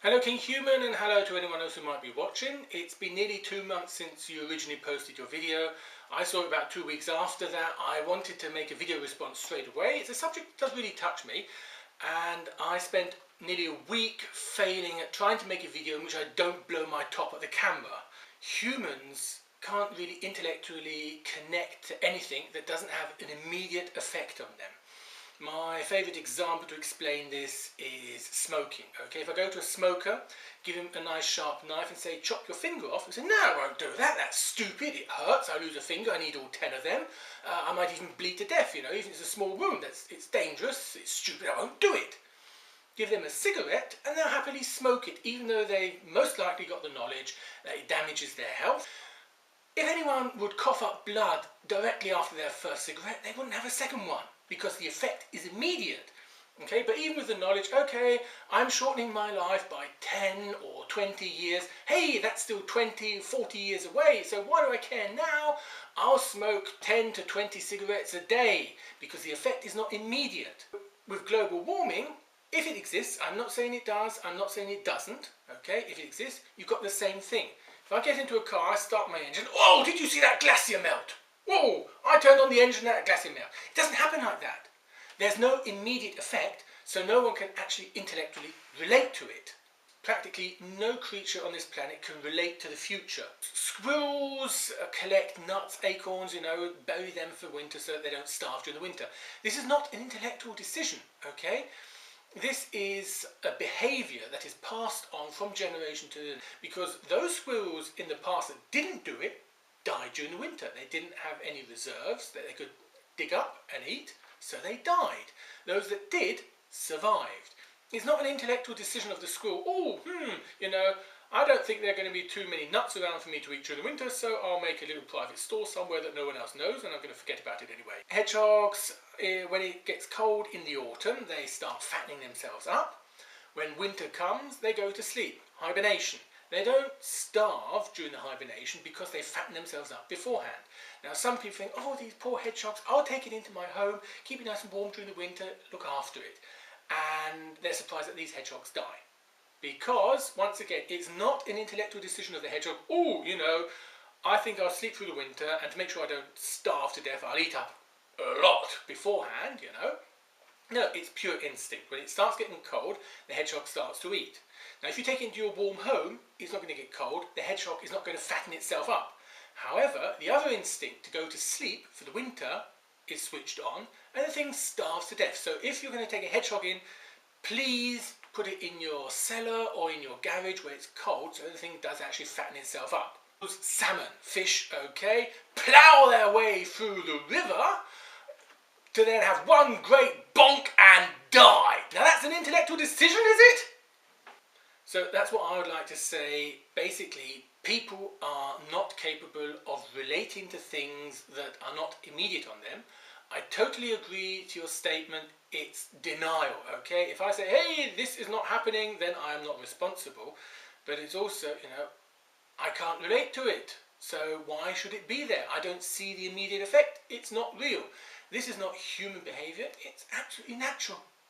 Hello KingHuman, and hello to anyone else who might be watching. It's been nearly 2 months since you originally posted your video. I saw it about 2 weeks after that. I wanted to make a video response straight away. It's a subject that does really touch me, and I spent nearly a week failing at trying to make a video in which I don't blow my top at the camera. Humans can't really intellectually connect to anything that doesn't have an immediate effect on them. My favourite example to explain this is smoking. Okay, if I go to a smoker, give him a nice sharp knife and say, chop your finger off, and say, no, I won't do that, that's stupid, it hurts, I lose a finger, I need all 10 of them, I might even bleed to death, even if it's a small wound, it's dangerous, it's stupid, I won't do it. Give them a cigarette and they'll happily smoke it, even though they most likely got the knowledge that it damages their health. If anyone would cough up blood directly after their first cigarette, they wouldn't have a second one, because the effect is immediate. Okay, but even with the knowledge, okay, I'm shortening my life by 10 or 20 years, hey, that's still 20, 40 years away, so why do I care now? I'll smoke 10 to 20 cigarettes a day, because the effect is not immediate. With global warming, if it exists, I'm not saying it does, I'm not saying it doesn't, okay, if it exists, you've got the same thing. If I get into a car, I start my engine, oh, did you see that glacier melt? Whoa, I turned on the engine and that glacier melt. It doesn't happen like that. There's no immediate effect, so no one can actually intellectually relate to it. Practically no creature on this planet can relate to the future. Squirrels collect nuts, acorns, bury them for winter so that they don't starve during the winter. This is not an intellectual decision, okay? This is a behaviour that is passed on from generation to generation, because those squirrels in the past that didn't do it died during the winter. They didn't have any reserves that they could dig up and eat, so they died. Those that did survived. It's not an intellectual decision of the squirrel, I don't think there are going to be too many nuts around for me to eat during the winter, so I'll make a little private store somewhere that no one else knows, and I'm going to forget about it anyway. Hedgehogs, when it gets cold in the autumn, they start fattening themselves up. When winter comes, they go to sleep, hibernation. They don't starve during the hibernation because they fatten themselves up beforehand. Now some people think, oh, these poor hedgehogs, I'll take it into my home, keep it nice and warm during the winter, look after it. And they're surprised that these hedgehogs die. Because, once again, it's not an intellectual decision of the hedgehog, oh, I think I'll sleep through the winter, and to make sure I don't starve to death, I'll eat up a lot beforehand, No, it's pure instinct. When it starts getting cold, the hedgehog starts to eat. Now, if you take it into your warm home, it's not going to get cold. The hedgehog is not going to fatten itself up. However, the other instinct to go to sleep for the winter is switched on, and the thing starves to death. So if you're going to take a hedgehog in, please put it in your cellar or in your garage where it's cold, so the thing does actually fatten itself up. Those salmon, fish, okay, plough their way through the river to then have one great bonk and die. Now that's an intellectual decision, is it? So that's what I would like to say. Basically, people are not capable of relating to things that are not immediate on them. I totally agree to your statement, it's denial, okay? If I say, hey, this is not happening, then I am not responsible. But it's also, I can't relate to it. So why should it be there? I don't see the immediate effect. It's not real. This is not human behaviour, it's absolutely natural.